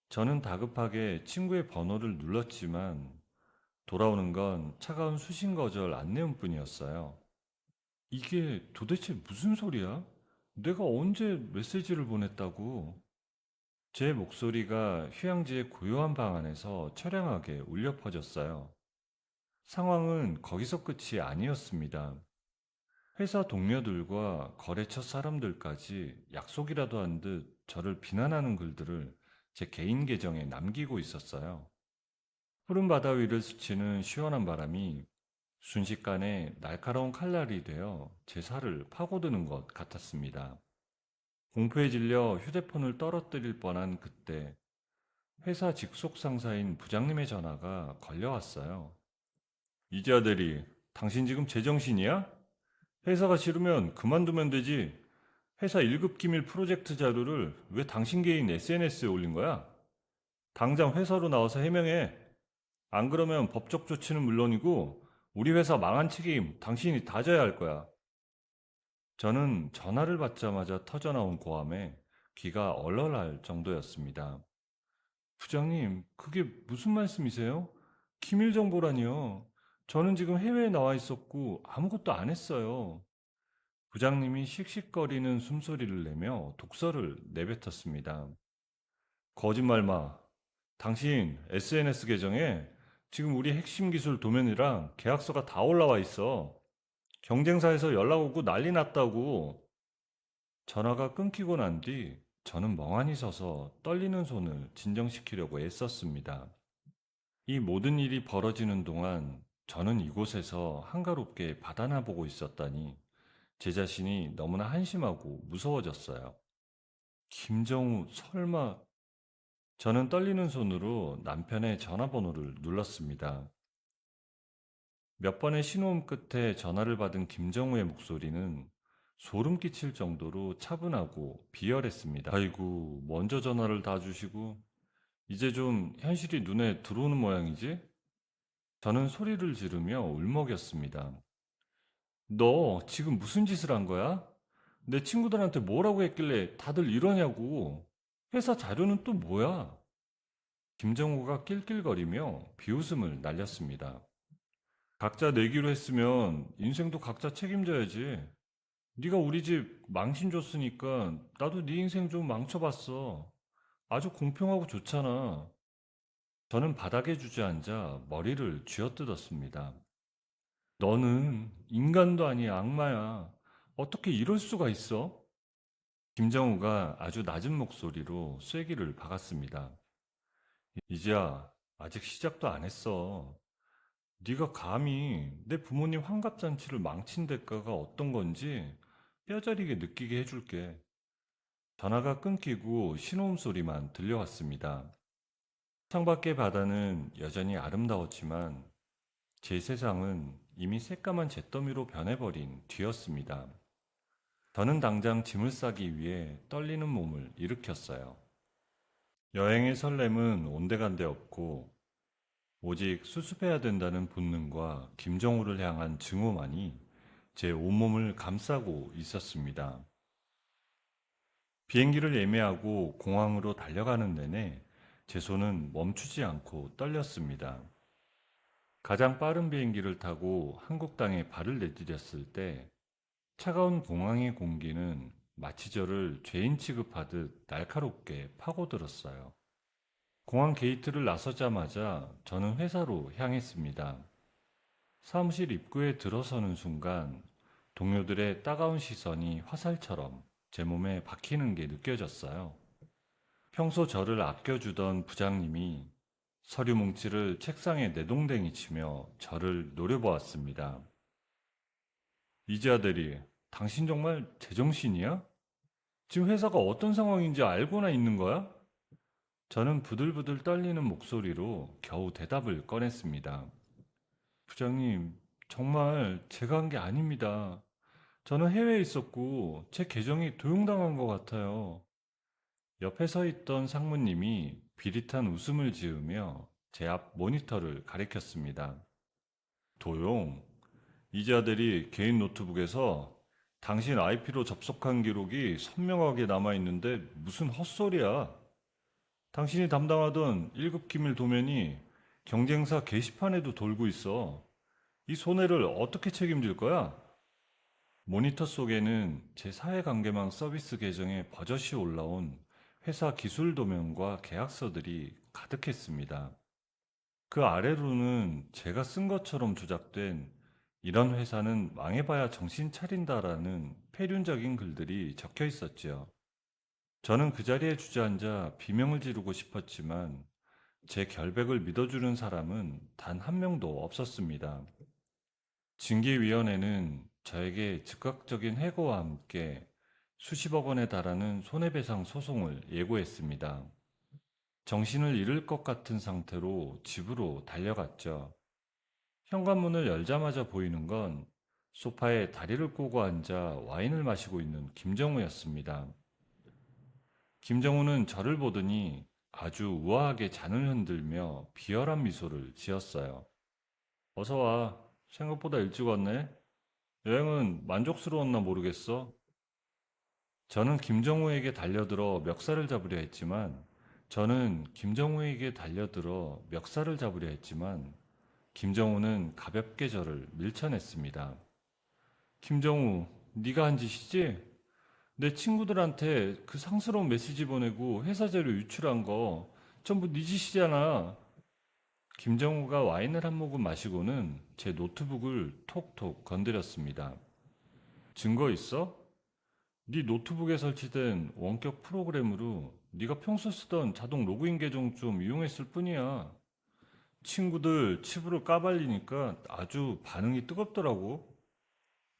저는 다급하게 친구의 번호를 눌렀지만 돌아오는 건 차가운 수신 거절 안내음뿐이었어요. 이게 도대체 무슨 소리야? 내가 언제 메시지를 보냈다고? 제 목소리가 휴양지의 고요한 방 안에서 처량하게 울려 퍼졌어요. 상황은 거기서 끝이 아니었습니다. 회사 동료들과 거래처 사람들까지 약속이라도 한 듯 저를 비난하는 글들을 제 개인 계정에 남기고 있었어요. 푸른 바다 위를 스치는 시원한 바람이 순식간에 날카로운 칼날이 되어 제 살을 파고드는 것 같았습니다. 공포에 질려 휴대폰을 떨어뜨릴 뻔한 그때 회사 직속 상사인 부장님의 전화가 걸려왔어요. 이지아 대리, 당신 지금 제정신이야? 회사가 싫으면 그만두면 되지. 회사 1급 기밀 프로젝트 자료를 왜 당신 개인 SNS에 올린 거야? 당장 회사로 나와서 해명해. 안 그러면 법적 조치는 물론이고 우리 회사 망한 책임 당신이 다 져야 할 거야. 저는 전화를 받자마자 터져나온 고함에 귀가 얼얼할 정도였습니다. 부장님, 그게 무슨 말씀이세요? 기밀 정보라니요. 저는 지금 해외에 나와 있었고 아무것도 안 했어요. 부장님이 씩씩거리는 숨소리를 내며 독서를 내뱉었습니다. 거짓말 마. 당신 SNS 계정에 지금 우리 핵심 기술 도면이랑 계약서가 다 올라와 있어. 경쟁사에서 연락 오고 난리 났다고. 전화가 끊기고 난 뒤 저는 멍하니 서서 떨리는 손을 진정시키려고 애썼습니다. 이 모든 일이 벌어지는 동안 저는 이곳에서 한가롭게 바다나 보고 있었다니 제 자신이 너무나 한심하고 무서워졌어요. 김정우, 설마. 저는 떨리는 손으로 남편의 전화번호를 눌렀습니다. 몇 번의 신호음 끝에 전화를 받은 김정우의 목소리는 소름 끼칠 정도로 차분하고 비열했습니다. 아이고, 먼저 전화를 다 주시고, 이제 좀 현실이 눈에 들어오는 모양이지? 저는 소리를 지르며 울먹였습니다. 너 지금 무슨 짓을 한 거야? 내 친구들한테 뭐라고 했길래 다들 이러냐고. 회사 자료는 또 뭐야? 김정우가 낄낄거리며 비웃음을 날렸습니다. 각자 내기로 했으면 인생도 각자 책임져야지. 네가 우리 집 망신 줬으니까 나도 네 인생 좀 망쳐봤어. 아주 공평하고 좋잖아. 저는 바닥에 주저앉아 머리를 쥐어뜯었습니다. 너는 인간도 아니 악마야. 어떻게 이럴 수가 있어? 김정우가 아주 낮은 목소리로 쐐기를 박았습니다. 이제야 아직 시작도 안 했어. 네가 감히 내 부모님 환갑잔치를 망친 대가가 어떤 건지 뼈저리게 느끼게 해줄게. 전화가 끊기고 신호음 소리만 들려왔습니다. 창밖의 바다는 여전히 아름다웠지만 제 세상은 이미 새까만 잿더미로 변해버린 뒤였습니다. 저는 당장 짐을 싸기 위해 떨리는 몸을 일으켰어요. 여행의 설렘은 온데간데 없고 오직 수습해야 된다는 본능과 김정우를 향한 증오만이 제 온몸을 감싸고 있었습니다. 비행기를 예매하고 공항으로 달려가는 내내 제 손은 멈추지 않고 떨렸습니다. 가장 빠른 비행기를 타고 한국 땅에 발을 내디뎠을 때 차가운 공항의 공기는 마치 저를 죄인 취급하듯 날카롭게 파고들었어요. 공항 게이트를 나서자마자 저는 회사로 향했습니다. 사무실 입구에 들어서는 순간 동료들의 따가운 시선이 화살처럼 제 몸에 박히는 게 느껴졌어요. 평소 저를 아껴주던 부장님이 서류 뭉치를 책상에 내동댕이 치며 저를 노려보았습니다. 이지아 대리, 당신 정말 제정신이야? 지금 회사가 어떤 상황인지 알고나 있는 거야? 저는 부들부들 떨리는 목소리로 겨우 대답을 꺼냈습니다. 부장님, 정말 제가 한 게 아닙니다. 저는 해외에 있었고 제 계정이 도용당한 것 같아요. 옆에 서 있던 상무님이 비릿한 웃음을 지으며 제 앞 모니터를 가리켰습니다. 도용? 이제 아들이 개인 노트북에서 당신 IP로 접속한 기록이 선명하게 남아있는데 무슨 헛소리야. 당신이 담당하던 1급 기밀 도면이 경쟁사 게시판에도 돌고 있어. 이 손해를 어떻게 책임질 거야? 모니터 속에는 제 사회관계망 서비스 계정에 버젓이 올라온 회사 기술 도면과 계약서들이 가득했습니다. 그 아래로는 제가 쓴 것처럼 조작된 이런 회사는 망해봐야 정신 차린다라는 폐륜적인 글들이 적혀 있었지요. 저는 그 자리에 주저앉아 비명을 지르고 싶었지만 제 결백을 믿어주는 사람은 단 한 명도 없었습니다. 징계위원회는 저에게 즉각적인 해고와 함께 수십억 원에 달하는 손해배상 소송을 예고했습니다. 정신을 잃을 것 같은 상태로 집으로 달려갔죠. 현관문을 열자마자 보이는 건 소파에 다리를 꼬고 앉아 와인을 마시고 있는 김정우였습니다. 김정우는 저를 보더니 아주 우아하게 잔을 흔들며 비열한 미소를 지었어요. 어서 와. 생각보다 일찍 왔네. 여행은 만족스러웠나 모르겠어. 저는 김정우에게 달려들어 멱살을 잡으려 했지만, 김정우는 가볍게 저를 밀쳐냈습니다. 김정우, 네가 한 짓이지? 내 친구들한테 그 상스러운 메시지 보내고 회사 자료 유출한 거 전부 네 짓이잖아. 김정우가 와인을 한 모금 마시고는 제 노트북을 톡톡 건드렸습니다. 증거 있어? 네 노트북에 설치된 원격 프로그램으로 네가 평소 쓰던 자동 로그인 계정 좀 이용했을 뿐이야. 친구들 칩으로 까발리니까 아주 반응이 뜨겁더라고.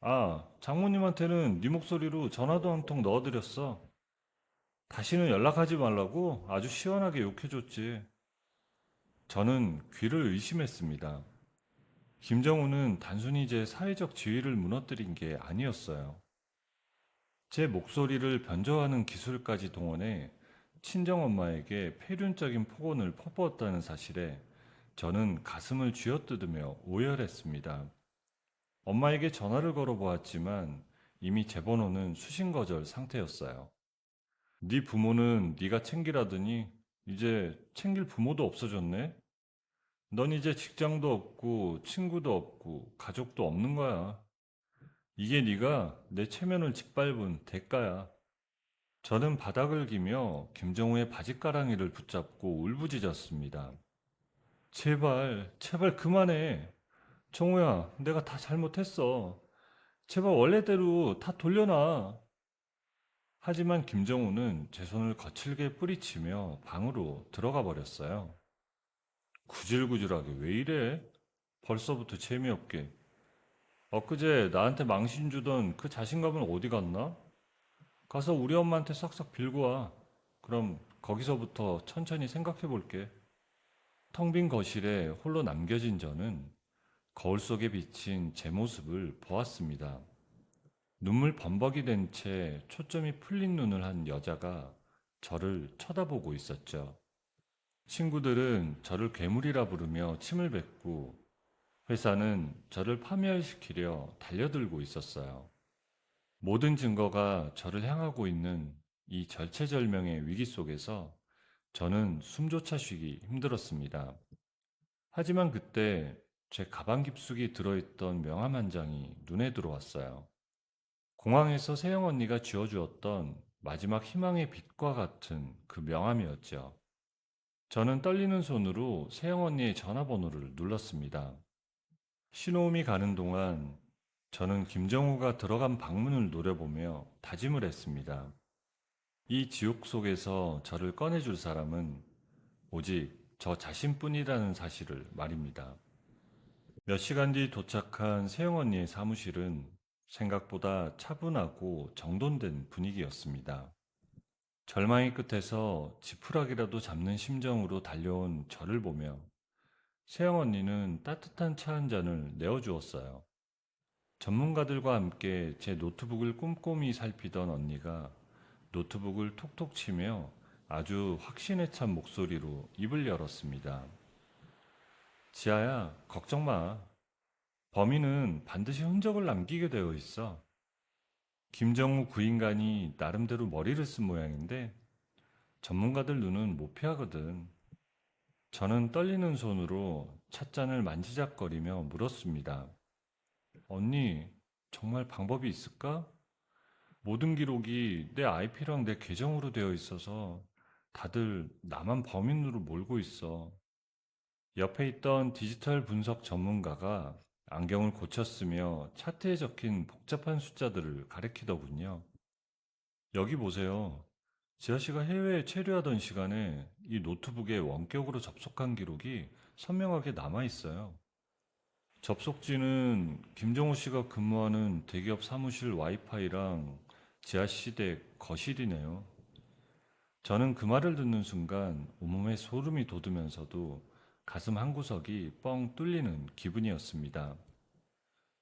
아, 장모님한테는 네 목소리로 전화도 한 통 넣어드렸어. 다시는 연락하지 말라고 아주 시원하게 욕해줬지. 저는 귀를 의심했습니다. 김정우는 단순히 제 사회적 지위를 무너뜨린 게 아니었어요. 제 목소리를 변조하는 기술까지 동원해 친정엄마에게 폐륜적인 폭언을 퍼부었다는 사실에 저는 가슴을 쥐어뜯으며 오열했습니다. 엄마에게 전화를 걸어보았지만 이미 제 번호는 수신거절 상태였어요. 네 부모는 네가 챙기라더니 이제 챙길 부모도 없어졌네? 넌 이제 직장도 없고 친구도 없고 가족도 없는 거야. 이게 네가 내 체면을 짓밟은 대가야. 저는 바닥을 기며 김정우의 바짓가랑이를 붙잡고 울부짖었습니다. 제발, 제발 그만해. 정우야, 내가 다 잘못했어. 제발 원래대로 다 돌려놔. 하지만 김정우는 제 손을 거칠게 뿌리치며 방으로 들어가 버렸어요. 구질구질하게 왜 이래? 벌써부터 재미없게. 엊그제 나한테 망신 주던 그 자신감은 어디 갔나? 가서 우리 엄마한테 싹싹 빌고 와. 그럼 거기서부터 천천히 생각해 볼게. 텅 빈 거실에 홀로 남겨진 저는 거울 속에 비친 제 모습을 보았습니다. 눈물 범벅이 된 채 초점이 풀린 눈을 한 여자가 저를 쳐다보고 있었죠. 친구들은 저를 괴물이라 부르며 침을 뱉고 회사는 저를 파멸시키려 달려들고 있었어요. 모든 증거가 저를 향하고 있는 이 절체절명의 위기 속에서 저는 숨조차 쉬기 힘들었습니다. 하지만 그때 제 가방 깊숙이 들어있던 명함 한 장이 눈에 들어왔어요. 공항에서 세영 언니가 쥐어주었던 마지막 희망의 빛과 같은 그 명함이었죠. 저는 떨리는 손으로 세영 언니의 전화번호를 눌렀습니다. 신호음이 가는 동안 저는 김정우가 들어간 방문을 노려보며 다짐을 했습니다. 이 지옥 속에서 저를 꺼내줄 사람은 오직 저 자신뿐이라는 사실을 말입니다. 몇 시간 뒤 도착한 세영 언니의 사무실은 생각보다 차분하고 정돈된 분위기였습니다. 절망의 끝에서 지푸라기라도 잡는 심정으로 달려온 저를 보며 세영 언니는 따뜻한 차 한 잔을 내어주었어요. 전문가들과 함께 제 노트북을 꼼꼼히 살피던 언니가 노트북을 톡톡 치며 아주 확신에 찬 목소리로 입을 열었습니다. 지아야, 걱정 마. 범인은 반드시 흔적을 남기게 되어 있어. 김정우 그 인간이 나름대로 머리를 쓴 모양인데 전문가들 눈은 못 피하거든. 저는 떨리는 손으로 찻잔을 만지작거리며 물었습니다. 언니, 정말 방법이 있을까? 모든 기록이 내 IP랑 내 계정으로 되어 있어서 다들 나만 범인으로 몰고 있어. 옆에 있던 디지털 분석 전문가가 안경을 고쳤으며 차트에 적힌 복잡한 숫자들을 가리키더군요. 여기 보세요. 지아 씨가 해외에 체류하던 시간에 이 노트북에 원격으로 접속한 기록이 선명하게 남아 있어요. 접속지는 김정우 씨가 근무하는 대기업 사무실 와이파이랑 지하 씨 댁 거실이네요. 저는 그 말을 듣는 순간 온몸에 소름이 돋으면서도 가슴 한구석이 뻥 뚫리는 기분이었습니다.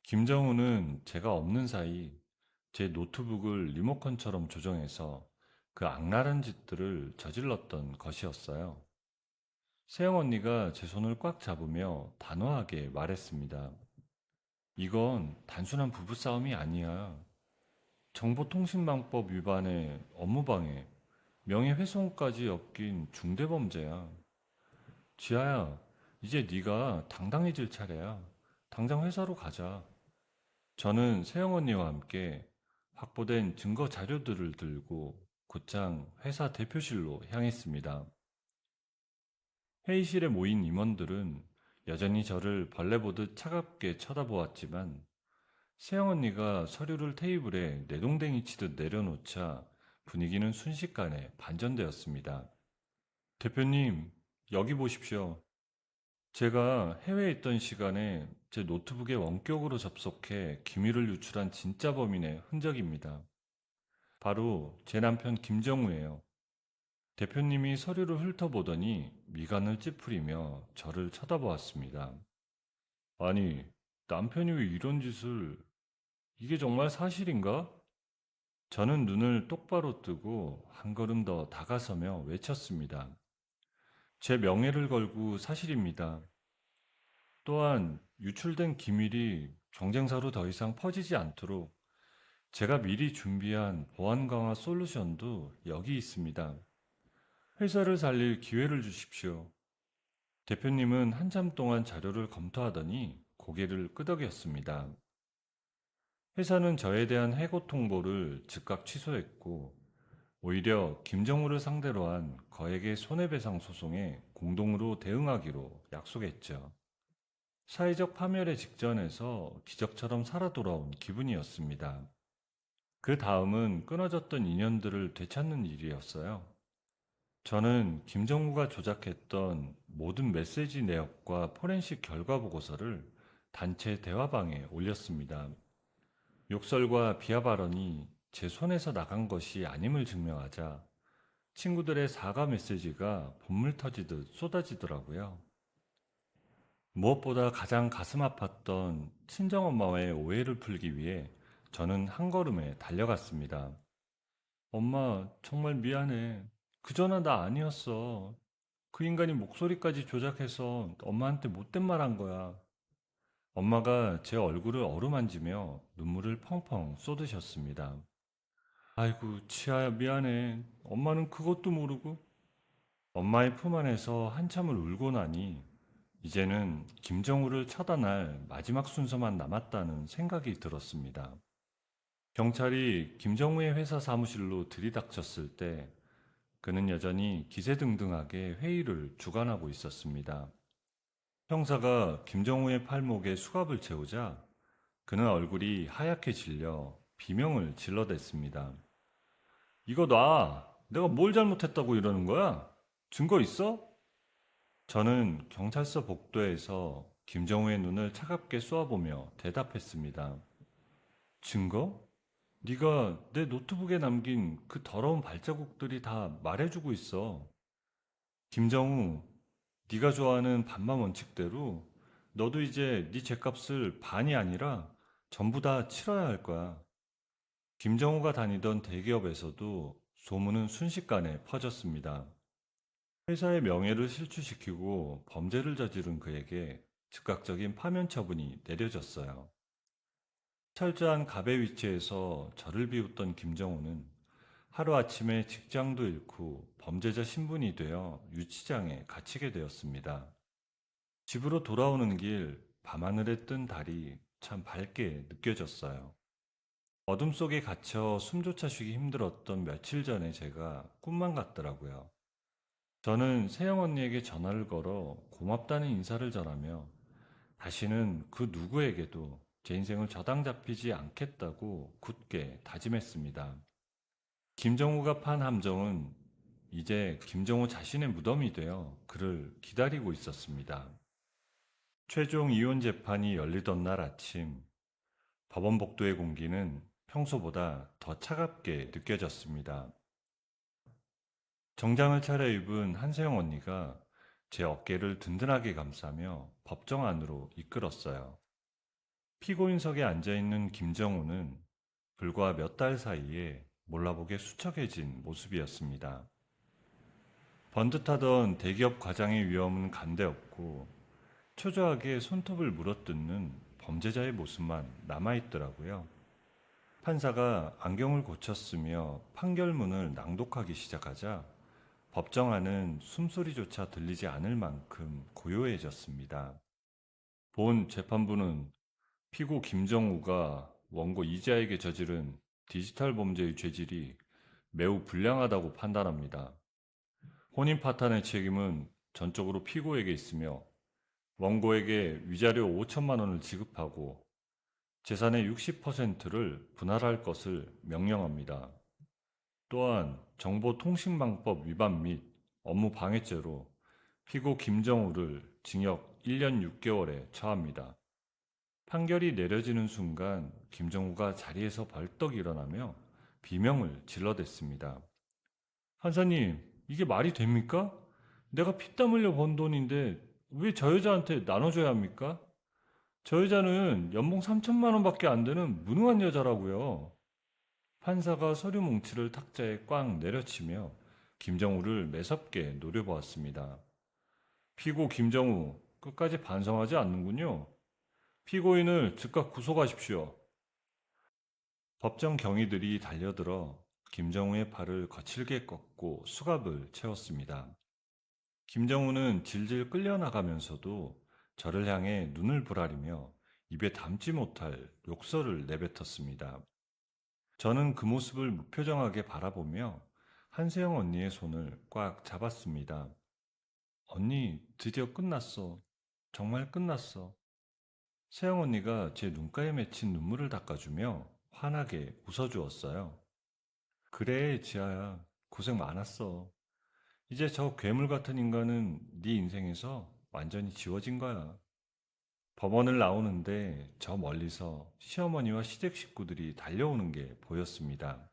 김정우는 제가 없는 사이 제 노트북을 리모컨처럼 조정해서 그 악랄한 짓들을 저질렀던 것이었어요. 세영 언니가 제 손을 꽉 잡으며 단호하게 말했습니다. 이건 단순한 부부싸움이 아니야. 정보통신망법 위반에 업무방해, 명예훼손까지 엮인 중대범죄야. 지아야, 이제 네가 당당해질 차례야. 당장 회사로 가자. 저는 세영 언니와 함께 확보된 증거 자료들을 들고 곧장 회사 대표실로 향했습니다. 회의실에 모인 임원들은 여전히 저를 벌레 보듯 차갑게 쳐다보았지만 세영 언니가 서류를 테이블에 내동댕이 치듯 내려놓자 분위기는 순식간에 반전되었습니다. 대표님, 여기 보십시오. 제가 해외에 있던 시간에 제 노트북에 원격으로 접속해 기밀을 유출한 진짜 범인의 흔적입니다. 바로 제 남편 김정우예요. 대표님이 서류를 훑어보더니 미간을 찌푸리며 저를 쳐다보았습니다. 아니, 남편이 왜 이런 짓을... 이게 정말 사실인가? 저는 눈을 똑바로 뜨고 한 걸음 더 다가서며 외쳤습니다. 제 명예를 걸고 사실입니다. 또한 유출된 기밀이 경쟁사로 더 이상 퍼지지 않도록 제가 미리 준비한 보안 강화 솔루션도 여기 있습니다. 회사를 살릴 기회를 주십시오. 대표님은 한참 동안 자료를 검토하더니 고개를 끄덕였습니다. 회사는 저에 대한 해고 통보를 즉각 취소했고 오히려 김정우를 상대로 한 거액의 손해배상 소송에 공동으로 대응하기로 약속했죠. 사회적 파멸의 직전에서 기적처럼 살아 돌아온 기분이었습니다. 그 다음은 끊어졌던 인연들을 되찾는 일이었어요. 저는 김정우가 조작했던 모든 메시지 내역과 포렌식 결과 보고서를 단체 대화방에 올렸습니다. 욕설과 비하 발언이 제 손에서 나간 것이 아님을 증명하자 친구들의 사과 메시지가 본물 터지듯 쏟아지더라고요. 무엇보다 가장 가슴 아팠던 친정엄마와의 오해를 풀기 위해 저는 한 걸음에 달려갔습니다. 엄마, 정말 미안해. 그전엔 나 아니었어. 그 인간이 목소리까지 조작해서 엄마한테 못된 말 한 거야. 엄마가 제 얼굴을 어루만지며 눈물을 펑펑 쏟으셨습니다. 아이고, 치아야 미안해. 엄마는 그것도 모르고. 엄마의 품 안에서 한참을 울고 나니 이제는 김정우를 처단할 마지막 순서만 남았다는 생각이 들었습니다. 경찰이 김정우의 회사 사무실로 들이닥쳤을 때 그는 여전히 기세등등하게 회의를 주관하고 있었습니다. 형사가 김정우의 팔목에 수갑을 채우자 그는 얼굴이 하얗게 질려 비명을 질러댔습니다. 이거 놔! 내가 뭘 잘못했다고 이러는 거야? 증거 있어? 저는 경찰서 복도에서 김정우의 눈을 차갑게 쏘아보며 대답했습니다. 증거? 네가 내 노트북에 남긴 그 더러운 발자국들이 다 말해주고 있어. 김정우, 네가 좋아하는 반만 원칙대로 너도 이제 네 죗값을 반이 아니라 전부 다 치러야 할 거야. 김정우가 다니던 대기업에서도 소문은 순식간에 퍼졌습니다. 회사의 명예를 실추시키고 범죄를 저지른 그에게 즉각적인 파면 처분이 내려졌어요. 철저한 갑의 위치에서 저를 비웃던 김정우는 하루아침에 직장도 잃고 범죄자 신분이 되어 유치장에 갇히게 되었습니다. 집으로 돌아오는 길 밤하늘에 뜬 달이 참 밝게 느껴졌어요. 어둠 속에 갇혀 숨조차 쉬기 힘들었던 며칠 전에 제가 꿈만 같더라고요. 저는 세영 언니에게 전화를 걸어 고맙다는 인사를 전하며 다시는 그 누구에게도 제 인생을 저당 잡히지 않겠다고 굳게 다짐했습니다. 김정우가 판 함정은 이제 김정우 자신의 무덤이 되어 그를 기다리고 있었습니다. 최종 이혼 재판이 열리던 날 아침, 법원 복도의 공기는 평소보다 더 차갑게 느껴졌습니다. 정장을 차려입은 한세영 언니가 제 어깨를 든든하게 감싸며 법정 안으로 이끌었어요. 피고인석에 앉아있는 김정우는 불과 몇 달 사이에 몰라보게 수척해진 모습이었습니다. 번듯하던 대기업 과장의 위험은 간데없고 초조하게 손톱을 물어뜯는 범죄자의 모습만 남아있더라고요. 판사가 안경을 고쳤으며 판결문을 낭독하기 시작하자 법정 안은 숨소리조차 들리지 않을 만큼 고요해졌습니다. 본 재판부는 피고 김정우가 원고 이자에게 저지른 디지털 범죄의 죄질이 매우 불량하다고 판단합니다. 혼인 파탄의 책임은 전적으로 피고에게 있으며 원고에게 위자료 5천만 원을 지급하고 재산의 60%를 분할할 것을 명령합니다. 또한 정보통신망법 위반 및 업무 방해죄로 피고 김정우를 징역 1년 6개월에 처합니다. 판결이 내려지는 순간 김정우가 자리에서 벌떡 일어나며 비명을 질러댔습니다. 판사님, 이게 말이 됩니까? 내가 피땀 흘려 번 돈인데 왜 저 여자한테 나눠줘야 합니까? 저 여자는 연봉 3천만 원밖에 안 되는 무능한 여자라고요. 판사가 서류 뭉치를 탁자에 꽉 내려치며 김정우를 매섭게 노려보았습니다. 피고 김정우, 끝까지 반성하지 않는군요. 피고인을 즉각 구속하십시오. 법정 경위들이 달려들어 김정우의 팔을 거칠게 꺾고 수갑을 채웠습니다. 김정우는 질질 끌려나가면서도 저를 향해 눈을 부라리며 입에 담지 못할 욕설을 내뱉었습니다. 저는 그 모습을 무표정하게 바라보며 한세영 언니의 손을 꽉 잡았습니다. 언니, 드디어 끝났어. 정말 끝났어. 세영 언니가 제 눈가에 맺힌 눈물을 닦아주며 환하게 웃어주었어요. 그래, 지아야. 고생 많았어. 이제 저 괴물 같은 인간은 네 인생에서 완전히 지워진 거야. 법원을 나오는데 저 멀리서 시어머니와 시댁 식구들이 달려오는 게 보였습니다.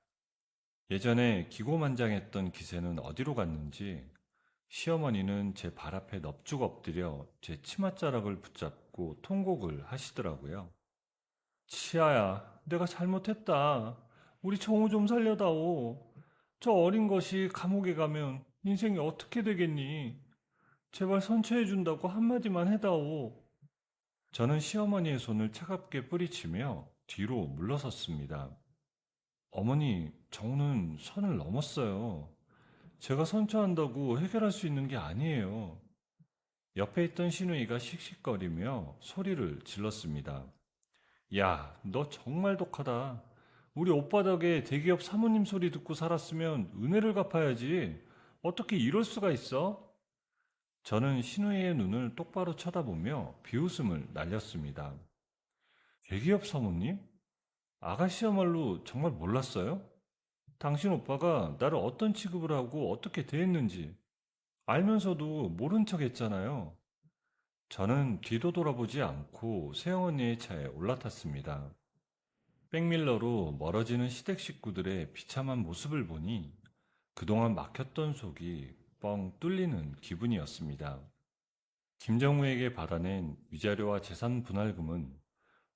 예전에 기고만장했던 기세는 어디로 갔는지 시어머니는 제 발 앞에 넙죽 엎드려 제 치맛자락을 붙잡고 통곡을 하시더라고요. 치아야, 내가 잘못했다. 우리 정우 좀 살려다오. 저 어린 것이 감옥에 가면 인생이 어떻게 되겠니? 제발 선처해준다고 한마디만 해다오. 저는 시어머니의 손을 차갑게 뿌리치며 뒤로 물러섰습니다. 어머니, 정우는 선을 넘었어요. 제가 선처한다고 해결할 수 있는 게 아니에요. 옆에 있던 시누이가 씩씩거리며 소리를 질렀습니다. 야, 너 정말 독하다. 우리 오빠 덕에 대기업 사모님 소리 듣고 살았으면 은혜를 갚아야지. 어떻게 이럴 수가 있어? 저는 신우이의 눈을 똑바로 쳐다보며 비웃음을 날렸습니다. 대기업 사모님? 아가씨야말로 정말 몰랐어요? 당신 오빠가 나를 어떤 취급을 하고 어떻게 대했는지 알면서도 모른 척 했잖아요. 저는 뒤도 돌아보지 않고 세영 언니의 차에 올라탔습니다. 백밀러로 멀어지는 시댁 식구들의 비참한 모습을 보니 그동안 막혔던 속이 뻥 뚫리는 기분이었습니다. 김정우에게 받아낸 위자료와 재산 분할금은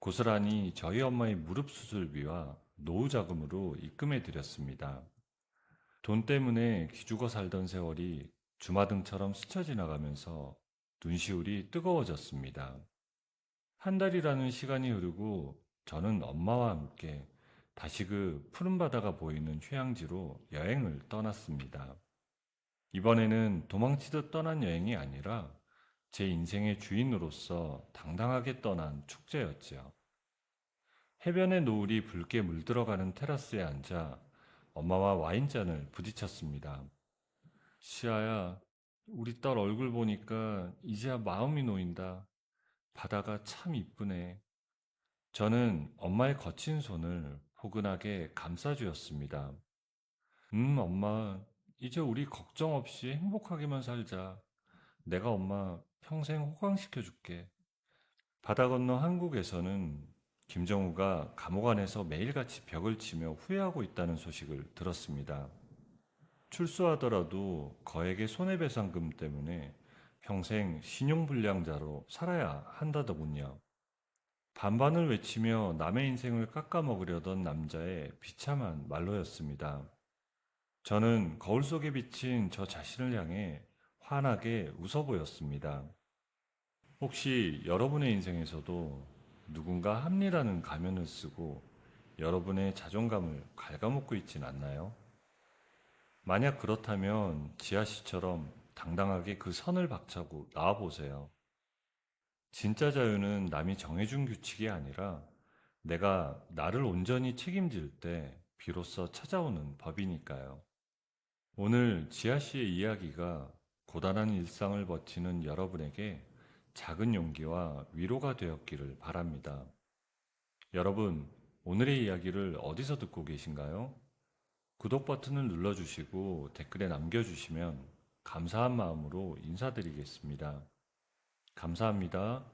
고스란히 저희 엄마의 무릎 수술비와 노후 자금으로 입금해 드렸습니다. 돈 때문에 기죽어 살던 세월이 주마등처럼 스쳐 지나가면서 눈시울이 뜨거워졌습니다. 한 달이라는 시간이 흐르고 저는 엄마와 함께 다시 그 푸른 바다가 보이는 휴양지로 여행을 떠났습니다. 이번에는 도망치듯 떠난 여행이 아니라 제 인생의 주인으로서 당당하게 떠난 축제였지요. 해변의 노을이 붉게 물들어가는 테라스에 앉아 엄마와 와인잔을 부딪혔습니다. 시아야, 우리 딸 얼굴 보니까 이제야 마음이 놓인다. 바다가 참 이쁘네. 저는 엄마의 거친 손을 포근하게 감싸주었습니다. 엄마, 이제 우리 걱정 없이 행복하게만 살자. 내가 엄마 평생 호강시켜줄게. 바다 건너 한국에서는 김정우가 감옥 안에서 매일같이 벽을 치며 후회하고 있다는 소식을 들었습니다. 출소하더라도 거액의 손해배상금 때문에 평생 신용불량자로 살아야 한다더군요. 반반을 외치며 남의 인생을 깎아먹으려던 남자의 비참한 말로였습니다. 저는 거울 속에 비친 저 자신을 향해 환하게 웃어 보였습니다. 혹시 여러분의 인생에서도 누군가 합리라는 가면을 쓰고 여러분의 자존감을 갉아먹고 있진 않나요? 만약 그렇다면 지아 씨처럼 당당하게 그 선을 박차고 나와보세요. 진짜 자유는 남이 정해준 규칙이 아니라 내가 나를 온전히 책임질 때 비로소 찾아오는 법이니까요. 오늘 지아 씨의 이야기가 고단한 일상을 버티는 여러분에게 작은 용기와 위로가 되었기를 바랍니다. 여러분, 오늘의 이야기를 어디서 듣고 계신가요? 구독 버튼을 눌러주시고 댓글에 남겨주시면 감사한 마음으로 인사드리겠습니다. 감사합니다.